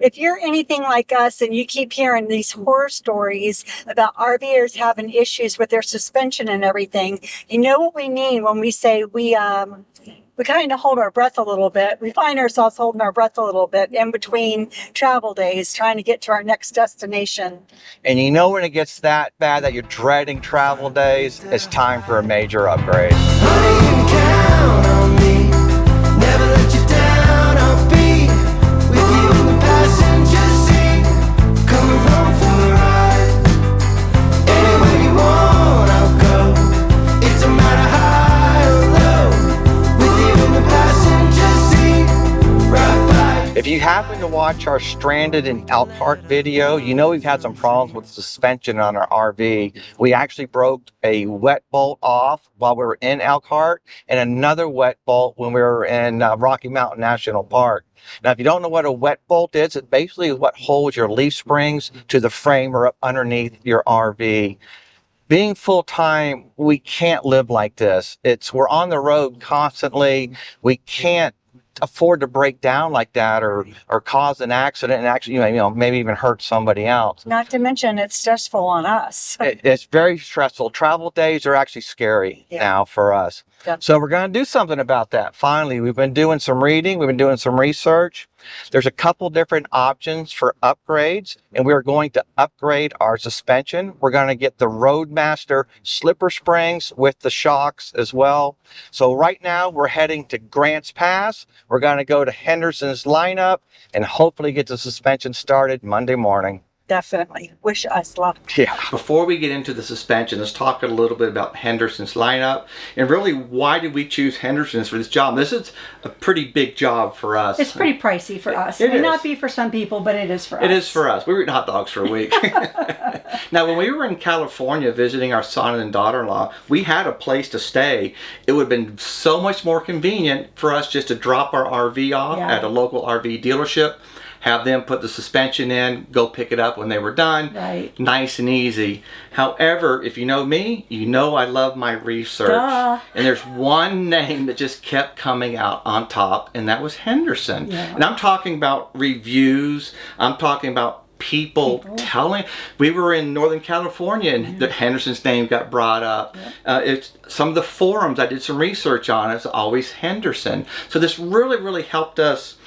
if you're anything like us and you keep hearing these horror stories about RVers having issues with their suspension and everything, you know what we mean when we say we kind of hold our breath a little bit. We find ourselves holding our breath a little bit in between travel days, trying to get to our next destination. And you know when it gets that bad that you're dreading travel days, it's time for a major upgrade. If you happen to watch our Stranded in Elkhart video, you know we've had some problems with suspension on our RV. We actually broke a wet bolt off while we were in Elkhart and another wet bolt when we were in Rocky Mountain National Park. Now, if you don't know what a wet bolt is, it basically is what holds your leaf springs to the frame or up underneath your RV. Being full-time, we can't live like this. We're on the road constantly. We can't afford to break down like that or cause an accident and actually, maybe even hurt somebody else. Not to mention it's stressful on us. It's very stressful. Travel days are actually scary now for us. Yeah. So we're going to do something about that. Finally, we've been doing some reading. We've been doing some research. There's a couple different options for upgrades, and we're going to upgrade our suspension. We're going to get the RoadMaster slipper springs with the shocks as well. So right now we're heading to Grants Pass. We're going to go to Henderson's lineup and hopefully get the suspension started Monday morning. Definitely. Wish us luck. Yeah. Before we get into the suspension, let's talk a little bit about Henderson's lineup and really why did we choose Henderson's for this job. This is a pretty big job for us. It's pretty pricey for us. It may not be for some people, but it is for us. It is for us. We were eating hot dogs for a week. Now, when we were in California visiting our son and daughter-in-law, we had a place to stay. It would have been so much more convenient for us just to drop our RV off at a local RV dealership, have them put the suspension in, go pick it up when they were done. Right. Nice and easy. However, if you know me, you know I love my research. Duh. And there's one name that just kept coming out on top, and that was Henderson. Yeah. And I'm talking about reviews. I'm talking about people telling. We were in Northern California and the Henderson's name got brought up. It's some of the forums I did some research on. It's always Henderson. So this really helped us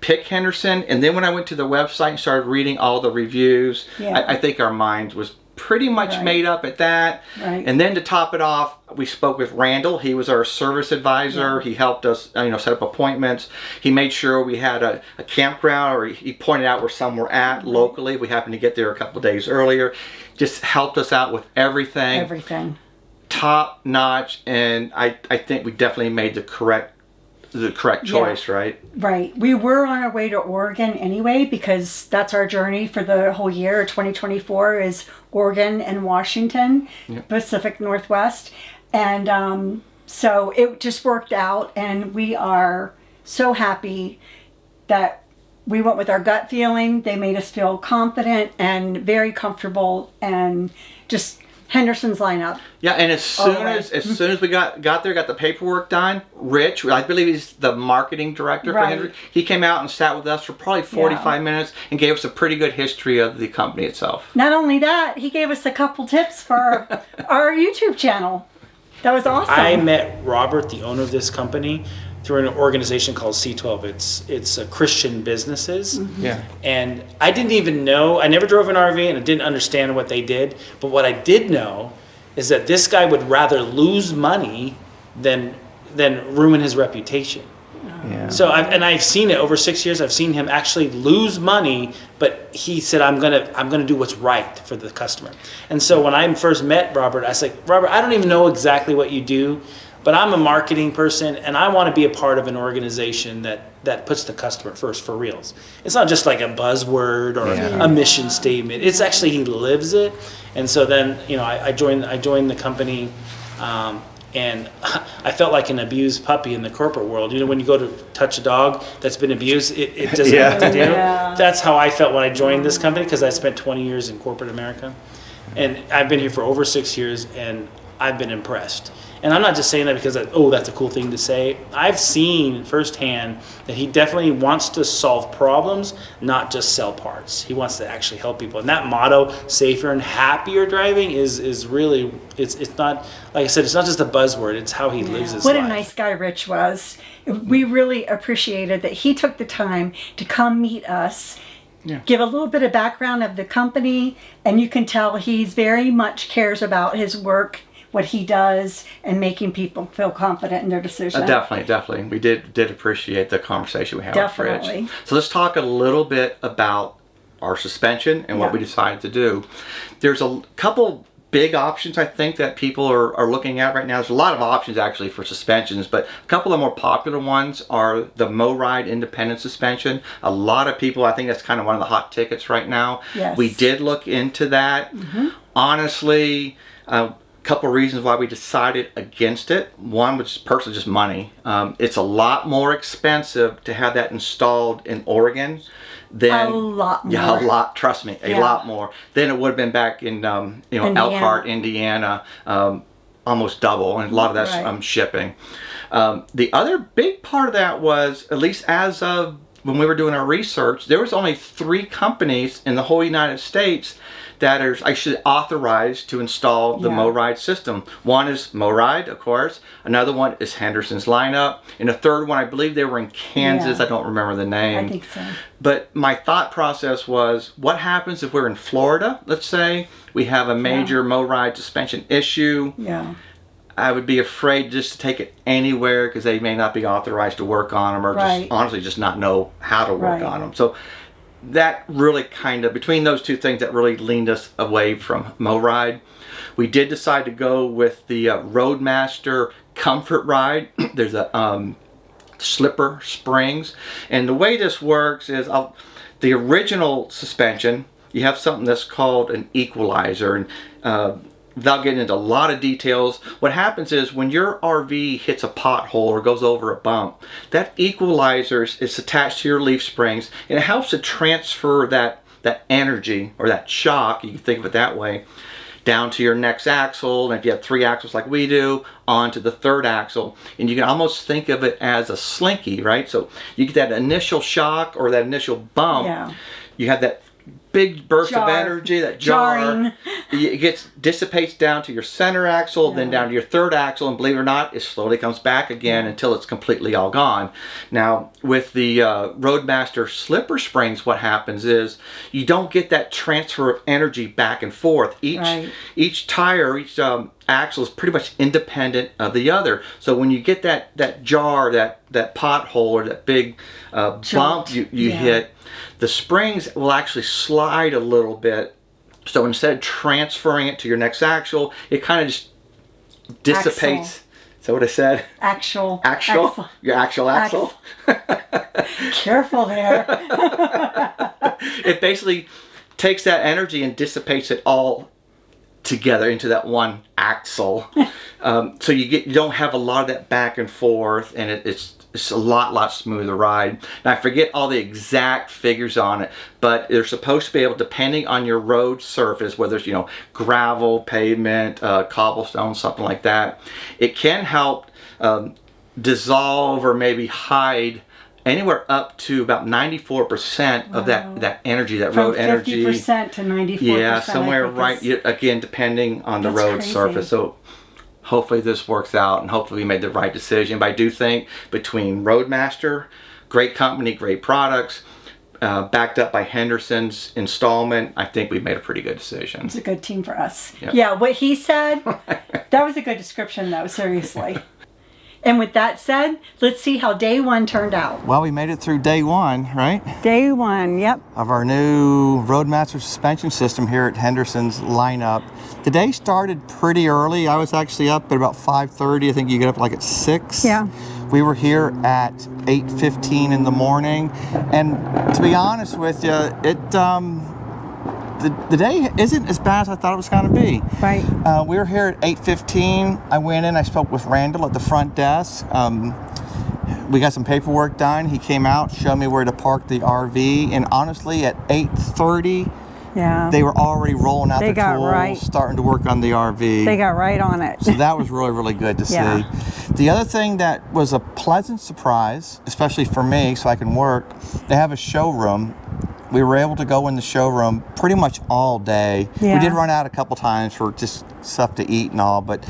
pick Henderson. And then when I went to the website and started reading all the reviews, I think our minds was pretty much made up at that. Right. And then to top it off, we spoke with Randall. He was our service advisor. He helped us set up appointments. He made sure we had a campground, or he pointed out where some were at locally. We happened to get there a couple of days earlier. Just helped us out with everything. Everything. Top notch. And I think we definitely made the correct choice, right? Right. We were on our way to Oregon anyway, because that's our journey for the whole year. 2024 is Oregon and Washington, Pacific Northwest. And so it just worked out, and we are so happy that we went with our gut feeling. They made us feel confident and very comfortable, and just Henderson's lineup. Yeah, and as soon as we got there, got the paperwork done, Rich, I believe he's the marketing director for Henderson, he came out and sat with us for probably 45 minutes and gave us a pretty good history of the company itself. Not only that, he gave us a couple tips for our YouTube channel. That was awesome. I met Robert, the owner of this company, through an organization called C12. It's Christian businesses. Yeah. And I didn't even know, I never drove an RV and I didn't understand what they did. But what I did know is that this guy would rather lose money than ruin his reputation. Yeah. So I've seen it over 6 years. I've seen him actually lose money, but he said, I'm gonna do what's right for the customer. And so when I first met Robert, I was like, Robert, I don't even know exactly what you do, but I'm a marketing person and I want to be a part of an organization that puts the customer first for reals. It's not just like a buzzword or a mission statement. It's actually, he lives it. And so then, I joined the company, and I felt like an abused puppy in the corporate world. When you go to touch a dog that's been abused, it doesn't know what to do. Yeah. That's how I felt when I joined this company, because I spent 20 years in corporate America. And I've been here for over 6 years, and I've been impressed. And I'm not just saying that because, oh, that's a cool thing to say. I've seen firsthand that he definitely wants to solve problems, not just sell parts. He wants to actually help people. And that motto, safer and happier driving, is really, it's not, like I said, it's not just a buzzword, it's how he lives his What life. a nice guy Rich was. We really appreciated that he took the time to come meet us, give a little bit of background of the company, and you can tell he's very much cares about his work, what he does, and making people feel confident in their decision. Definitely. We did appreciate the conversation we had with Definitely. Rich. So let's talk a little bit about our suspension and what we decided to do. There's a couple big options I think that people are looking at right now. There's a lot of options actually for suspensions, but a couple of the more popular ones are the MyRVmail independent suspension. A lot of people, I think that's kind of one of the hot tickets right now. Yes. We did look into that. Honestly, a couple of reasons why we decided against it. One was personally just money. It's a lot more expensive to have that installed in Oregon than A lot more. Yeah, a lot. Trust me, a Yeah. lot more than it would have been back in Elkhart, Indiana. Almost double, and a lot of that's Right. shipping. The other big part of that was, at least as of when we were doing our research, there was only 3 companies in the whole United States that are actually authorized to install the MyRVmail system. One is MyRVmail, of course. Another one is Henderson's lineup. And a third one, I believe they were in Kansas. Yeah. I don't remember the name. I think so. But my thought process was, what happens if we're in Florida, let's say, we have a major MyRVmail suspension issue. Yeah. I would be afraid just to take it anywhere because they may not be authorized to work on them, or just honestly just not know how to work on them. So that really kind of, between those two things, that really leaned us away from MyRVmail. We did decide to go with the RoadMaster Comfort Ride. There's a slipper springs, and the way this works is, the original suspension, you have something that's called an equalizer, and without getting into a lot of details, what happens is when your RV hits a pothole or goes over a bump, that equalizer is attached to your leaf springs, and it helps to transfer that energy, or that shock, you can think of it that way, down to your next axle. And if you have 3 axles like we do, onto the 3rd axle. And you can almost think of it as a slinky, right? So you get that initial shock or that initial bump. Yeah. You have that big burst of energy, that jar. Jarring. It dissipates down to your center axle, then down to your 3rd axle, and believe it or not, it slowly comes back again until it's completely all gone. Now, with the RoadMaster slipper springs, what happens is you don't get that transfer of energy back and forth. Each tire, each axle is pretty much independent of the other. So when you get that jar, that pothole, or that big bump you hit, the springs will actually slide a little bit. So instead of transferring it to your next axle, it kind of just dissipates. Is that what I said? Axle. Your actual axle. Careful there. It basically takes that energy and dissipates it all together into that one axle. So you don't have a lot of that back and forth, and it's a lot smoother ride. Now, I forget all the exact figures on it, but they're supposed to be able, depending on your road surface, whether it's gravel, pavement, cobblestone, something like that, it can help dissolve or maybe hide anywhere up to about 94% of that energy, that road energy. From 50% to 94%. Yeah, somewhere again, depending on the road surface. So hopefully this works out, and hopefully we made the right decision. But I do think between RoadMaster, great company, great products, backed up by Henderson's installment, I think we made a pretty good decision. It's a good team for us. Yep. Yeah, what he said, that was a good description though, seriously. And with that said, let's see how day 1 turned out. Well, we made it through day 1, right? Day 1, yep. Of our new RoadMaster suspension system here at Henderson's lineup. The day started pretty early. I was actually up at about 5:30. I think you get up like at 6. Yeah. We were here at 8:15 in the morning. And to be honest with you, the day isn't as bad as I thought it was going to be. Right. We were here at 8:15. I went in, I spoke with Randall at the front desk. We got some paperwork done. He came out, showed me where to park the RV. And honestly, at 8:30, Yeah. they were already rolling out They the got tools, right. starting to work on the RV. They got right on it. So that was really, really good to Yeah. see. The other thing that was a pleasant surprise, especially for me, so I can work, they have a showroom. We were able to go in the showroom pretty much all day. Yeah. We did run out a couple times for just stuff to eat and all, but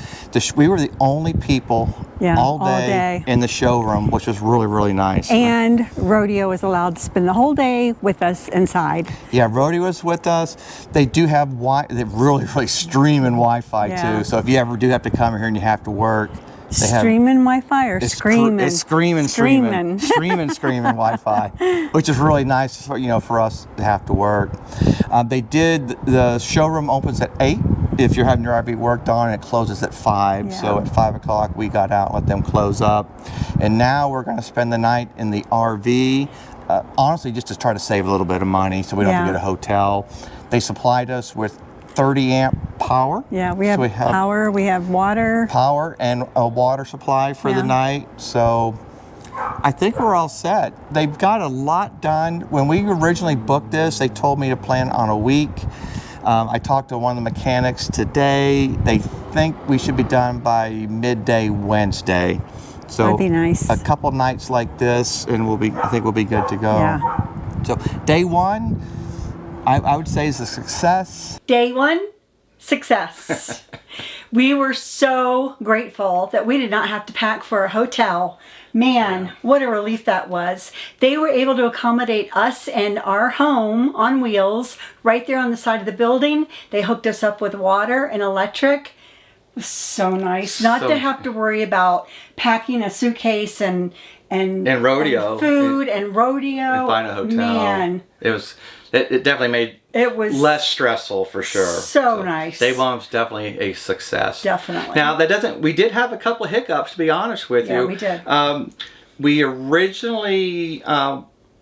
we were the only people Yeah, all all day day. in the showroom, which was really, really nice. And Rodeo was allowed to spend the whole day with us inside. Yeah, Rodeo was with us. They do have they really, really streaming Wi-Fi Yeah. too. So if you ever do have to come here and you have to work, they have Streaming Wi-Fi or screaming? It's screaming Wi-Fi, which is really nice for, for us to have to work. The showroom opens at 8 if you're having your RV worked on, and it closes at 5. Yeah. So at 5 o'clock we got out and let them close up. And now we're going to spend the night in the RV, honestly just to try to save a little bit of money so we don't have to Yeah. get a hotel. They supplied us with 30 amp power. Yeah, we have power, we have water. Power and a water supply for the Yeah. night. So I think we're all set. They've got a lot done. When we originally booked this, they told me to plan on a week. I talked to one of the mechanics today. They think we should be done by midday Wednesday. So That'd be nice. a couple nights like this, and I think we'll be good to go. Yeah. So day one, I would say is a success. Day one, success. We were so grateful that we did not have to pack for a hotel. Man, what a relief that was. They were able to accommodate us and our home on wheels right there on the side of the building. They hooked us up with water and electric. It was so nice not to have to worry about packing a suitcase and Rodeo and food and rodeo and find a hotel. Man, It definitely made it was less stressful for sure. So nice. Day one was definitely a success. Definitely. Now we did have a couple of hiccups, to be honest with you. Yeah, we did. We originally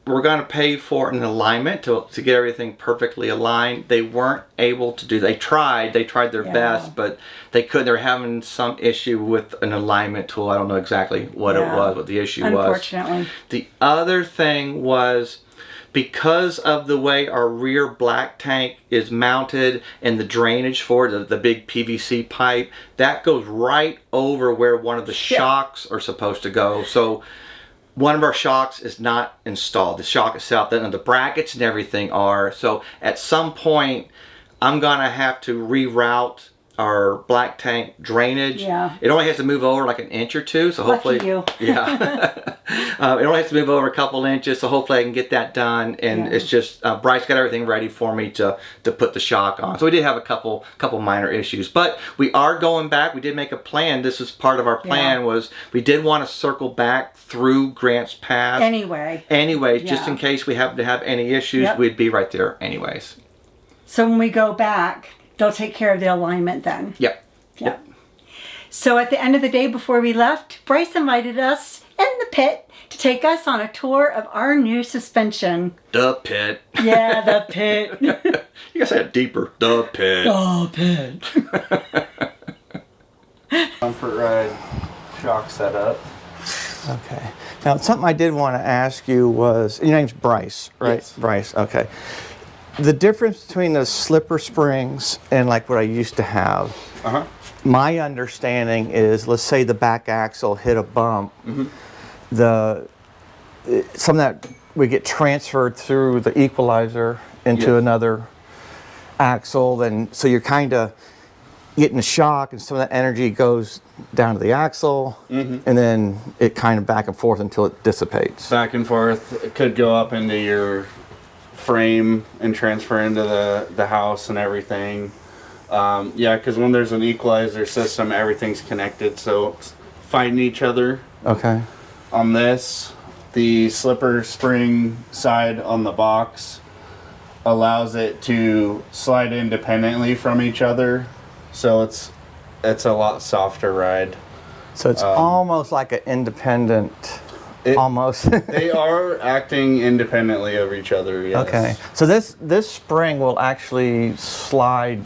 were going to pay for an alignment to get everything perfectly aligned. They weren't able to do. They tried their best, but they couldn't. They were having some issue with an alignment tool. I don't know exactly what it was, what the issue was. Unfortunately. The other thing was, because of the way our rear black tank is mounted and the drainage for it, the big PVC pipe, that goes right over where one of the shocks are supposed to go. So one of our shocks is not installed. The shock itself, then the brackets and everything are. So at some point, I'm gonna have to reroute our black tank drainage. Yeah. It only has to move over like an inch or two, so hopefully, Lucky you. yeah. It only has to move over a couple inches, so hopefully I can get that done. And it's just Bryce got everything ready for me to put the shock on. So we did have a couple minor issues, but we are going back. We did make a plan. This is part of our plan. Was we did want to circle back through Grants Pass anyways, just in case we happen to have any issues. We'd be right there anyways. So when we go back, they'll take care of the alignment then. Yep. So at the end of the day before we left, Bryce invited us in the pit to take us on a tour of our new suspension. The pit. Yeah, the pit. You guys had deeper. The pit. The pit. Comfort Ride shock setup. Okay. Now, something I did want to ask you was, your name's Bryce, right? Yes. Bryce, okay. The difference between the slipper springs and like what I used to have, my understanding is, let's say the back axle hit a bump, some of that would get transferred through the equalizer into another axle, then so you're kind of getting a shock, and some of that energy goes down to the axle, and then it kind of back and forth until it dissipates. Back and forth. It could go up into your frame and transfer into the house and everything. Yeah, because when there's an equalizer system, everything's connected, so it's fighting each other. Okay. On this, the slipper spring side on the box allows it to slide independently from each other, so it's a lot softer ride. So it's almost like an independent, almost. They are acting independently of each other, yes. Okay. So this spring will actually slide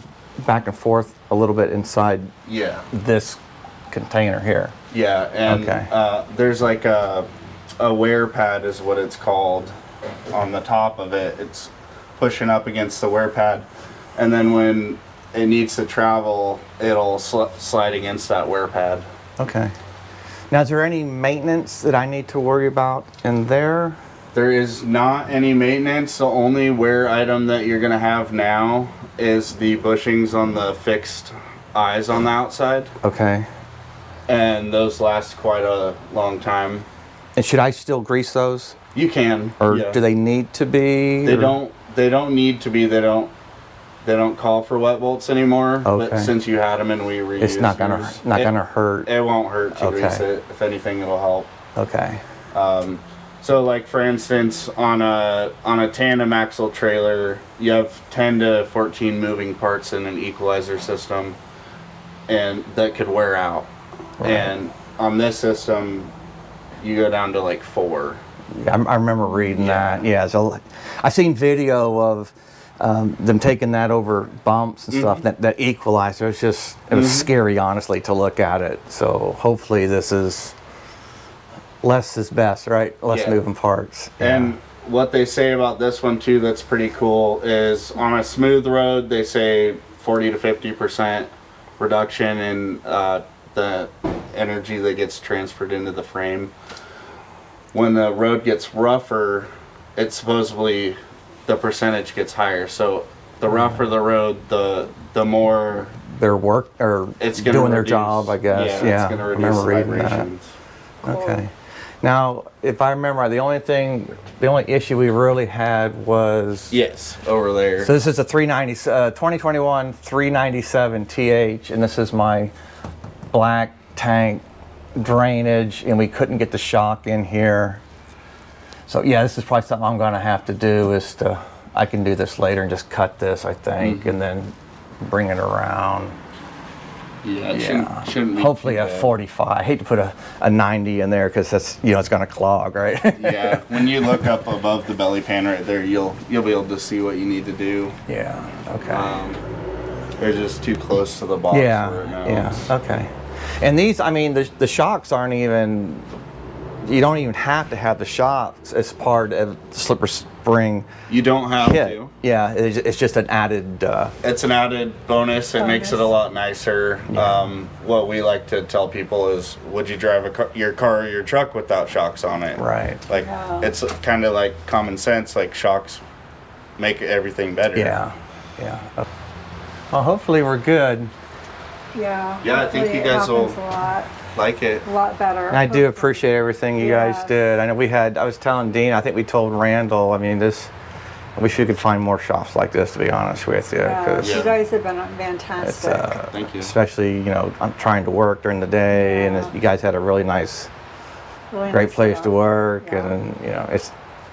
back and forth a little bit inside this container here. Yeah, and there's like a wear pad is what it's called on the top of it. It's pushing up against the wear pad, and then when it needs to travel, it'll slide against that wear pad. Okay. Now, is there any maintenance that I need to worry about in there? There is not any maintenance. The only wear item that you're gonna have now is the bushings on the fixed eyes on the outside, Okay. and those last quite a long time. And should I still grease those? You can, Or yeah. do they need to be? They or- don't. They don't need to be. They don't call for wet bolts anymore. Okay. But since you had them and we reused, It's not gonna yours, gonna hurt. It won't hurt to Okay. grease it. If anything, it'll help. Okay. So, like for instance, on a tandem axle trailer, you have 10 to 14 moving parts in an equalizer system, and that could wear out. Right. And on this system, you go down to like 4. Yeah, I remember reading that. Yeah, so I seen video of them taking that over bumps and stuff. That equalizer, it was scary, honestly, to look at it. So hopefully this is less is best, right? Less Yeah. moving parts. And what they say about this one too, that's pretty cool, is on a smooth road, they say 40 to 50% reduction in the energy that gets transferred into the frame. When the road gets rougher, it's supposedly the percentage gets higher. So the rougher the road, the more their work or it's going doing their job, I guess. Yeah, Yeah, it's going to I reduce remember the reading that. vibrations. Okay. Now, if I remember, the only issue we really had was. Yes, over there. So this is a 2021 397 TH, and this is my black tank drainage, and we couldn't get the shock in here. So yeah, this is probably something I'm gonna have to do I can do this later and just cut this, I think, and then bring it around. Yeah, it Yeah. shouldn't be Hopefully too a bad. 45. I hate to put a 90 in there because that's, it's gonna clog, right? Yeah, when you look up above the belly pan right there, you'll be able to see what you need to do. Yeah, okay. They're just too close to the box. Yeah, where it yeah, mounts. okay. And these, I mean, the shocks aren't even, you don't even have to have the shocks as part of the slipper spring You don't have kit. to. Yeah, it's just an added, It's an added bonus. It makes it a lot nicer. What we like to tell people is, would you drive your car or your truck without shocks on it? right. Like, it's kind of like common sense. Like, shocks make everything better. Yeah, yeah. Well, hopefully we're good. Yeah. Yeah, I think hopefully you it guys will- happens Like it. a lot better. And I do appreciate everything you guys Yes. did. I know I was telling Dean, I think we told Randall, I mean, I wish we could find more shops like this, to be honest with you. Yeah, 'Cause you guys have been it's, fantastic. Thank you. especially, I'm trying to work during the day, and you guys had a really nice, Really great nice place job. to work, Yeah. and,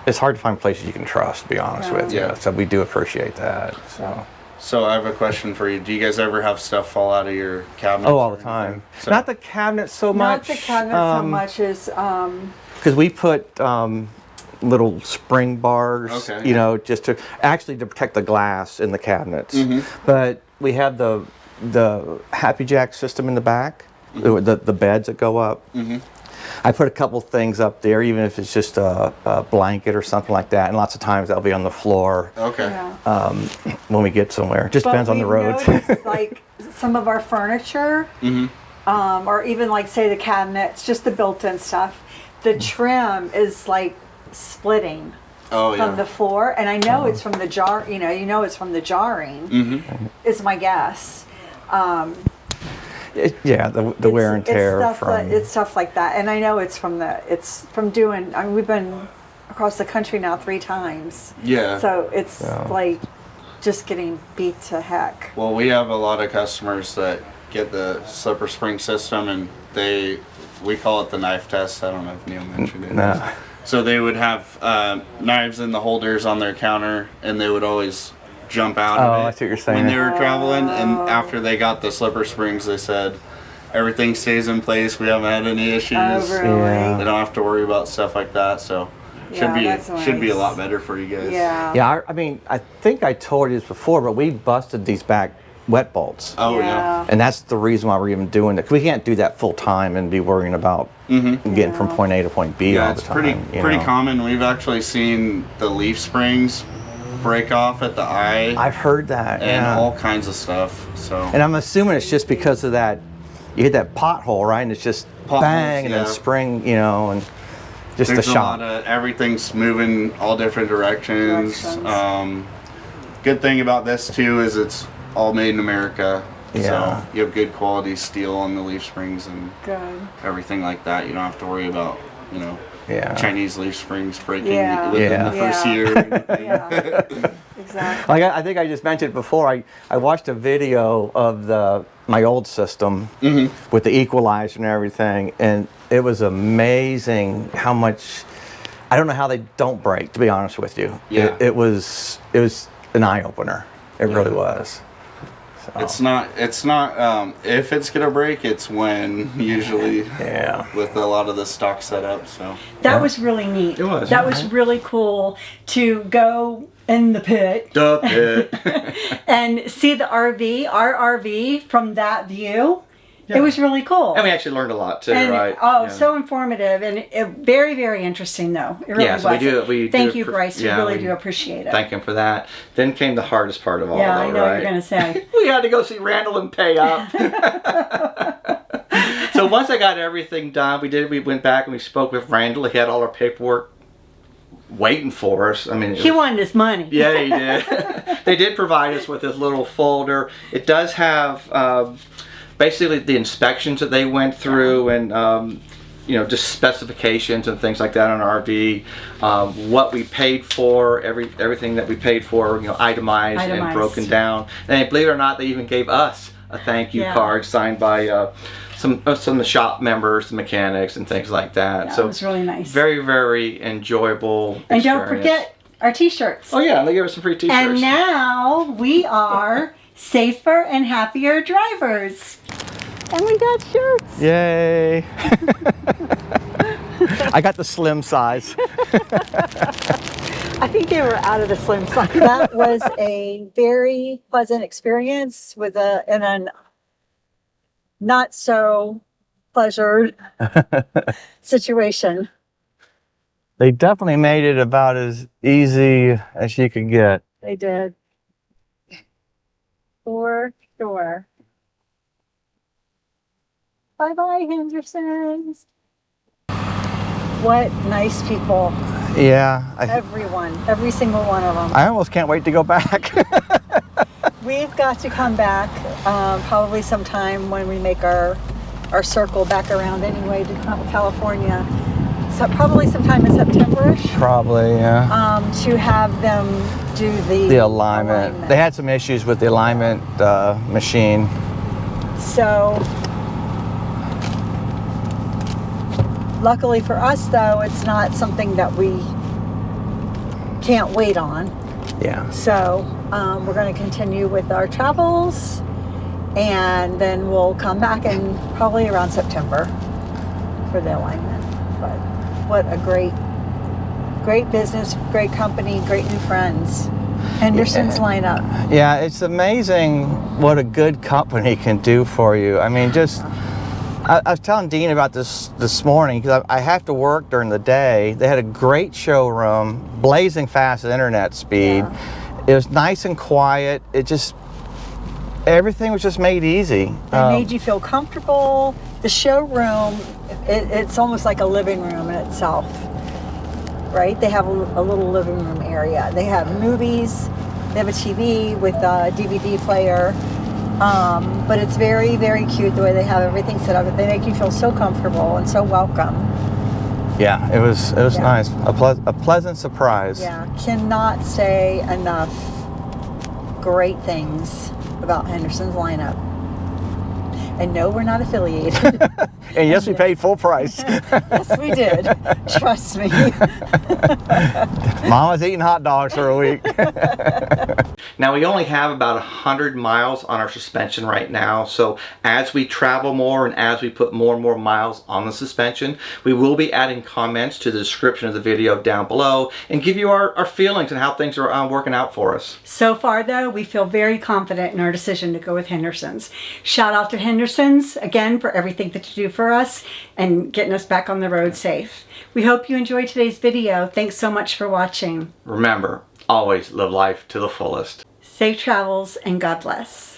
it's hard to find places you can trust, to be honest with you. Yeah. So we do appreciate that. So. So I have a question for you. Do you guys ever have stuff fall out of your cabinets? Oh, all or the time. anything? So- Not the cabinet so much. Not the cabinet so much as Because we put little spring bars, Okay. just to protect the glass in the cabinets. Mm-hmm. But we have the Happy Jack system in the back, the beds that go up. Mm-hmm. I put a couple things up there, even if it's just a blanket or something like that. And lots of times that'll be on the floor Okay. yeah. when we get somewhere. Just depends on the road. Noticed, like some of our furniture, Mm-hmm. or even like say the cabinets, just the built-in stuff, the trim is like splitting Oh from the yeah. floor, and I know it's from the jar. It's from the jarring. Mm-hmm. Is my guess. The wear and tear It's stuff like that, and I know it's from doing. I mean, we've been across the country now 3 times, Yeah. so it's like just getting beat to heck. Well, we have a lot of customers that get the slipper spring system, and we call it the knife test. I don't know if Neil mentioned it. No. So they would have knives in the holders on their counter, and they would always jump out Oh, of it I see what you're saying. when they were traveling. And after they got the slipper springs, they said everything stays in place. We haven't had any issues. Oh, really? Yeah. They don't have to worry about stuff like that. So Yeah, should be a that's lot nice. better for you guys. Yeah. Yeah, I mean, I think I told you this before, but we busted these back wet bolts. Oh yeah. And that's the reason why we're even doing it. 'Cause we can't do that full time and be worrying about getting from point A to point B Yeah, all the it's time. pretty common. We've actually seen the leaf springs break off at the eye I've heard that. and Yeah. all kinds of stuff. So And I'm assuming it's just because of that. You hit that pothole, right? And it's just Potholes, bang, and then yeah. spring, you know, and just there's the a shock. lot of everything's moving all different directions. Good thing about this too is it's all made in America. Yeah. So you have good quality steel on the leaf springs and Good. everything like that. You don't have to worry about, you know, Yeah. Chinese leaf springs breaking Yeah. within Yeah. the first Yeah. year. Or anything. Yeah. Exactly. Like I think I just mentioned before, I watched a video of my old system with the equalizer and everything, and it was amazing how much. I don't know how they don't break, to be honest with you. Yeah. It was an eye opener. It really was. So, It's not. If it's gonna break, it's when usually. Yeah. With a lot of the stock setup, so. That was really neat. It was, That yeah. was really cool to go in the pit and see the RV, our RV, from that view. Yeah. It was really cool. And we actually learned a lot too, And, right? oh, Yeah. so informative and very, very interesting, though. It really Yeah, so was. we Thank do you, Bryce. yeah, we really we do appreciate it. Thank him for that. Then came the hardest part of all, Yeah, though, I know what right? you're going to say. We had to go see Randall and pay up. So once I got everything done, we went back and we spoke with Randall. He had all our paperwork waiting for us. I mean, He wanted his money. yeah, he did. They did provide us with this little folder. It does have basically the inspections that they went through and you know, just specifications and things like that on our RV. What we paid for, everything that we paid for, you know, itemized. And Itemized. broken down. And believe it or not, they even gave us a thank you Yeah. card signed by some of the shop members, the mechanics, and things like that. Yeah, So it was really nice. very, very enjoyable. And don't experience. forget our t-shirts. Oh yeah, they gave us some free T-shirts. And now we are safer and happier drivers. And we got shirts. Yay! I got the slim size. I think they were out of the slim size. That was a very pleasant experience with a not so pleasure situation. They definitely made it about as easy as you could get. They did. For sure. Bye-bye, Hendersons. What nice people. Yeah, Everyone. Every single one of them. I almost can't wait to go back. We've got to come back probably sometime when we make our circle back around anyway to California. So probably sometime in September-ish. Probably, yeah. To have them do The alignment. They had some issues with the alignment machine. So luckily for us, though, it's not something that we can't wait on. Yeah. So we're going to continue with our travels, and then we'll come back in probably around September for the alignment. But what a great business, great company, great new friends. Henderson's lineup. Yeah, it's amazing what a good company can do for you. I mean, just I was telling Dean about this morning because I have to work during the day. They had a great showroom, blazing fast internet speed. Yeah. It was nice and quiet. Everything was just made easy. They made you feel comfortable. The showroom, it's almost like a living room in itself, right? They have a little living room area. They have movies. They have a TV with a DVD player. But it's very, very cute the way they have everything set up. They make you feel so comfortable and so welcome. Yeah, it was Yeah. nice. A pleasant surprise. Yeah, cannot say enough great things about Henderson's lineup. And no, we're not affiliated. And yes, we paid full price. Yes, we did. Trust me. Mom was eating hot dogs for a week. Now we only have about 100 miles on our suspension right now, so as we travel more and as we put more and more miles on the suspension, we will be adding comments to the description of the video down below and give you our feelings and how things are working out for us. So far, though, we feel very confident in our decision to go with Henderson's. Shout out to Henderson's, again, for everything that you do for us and getting us back on the road safe. We hope you enjoyed today's video. Thanks so much for watching. Remember, always live life to the fullest. Safe travels and God bless.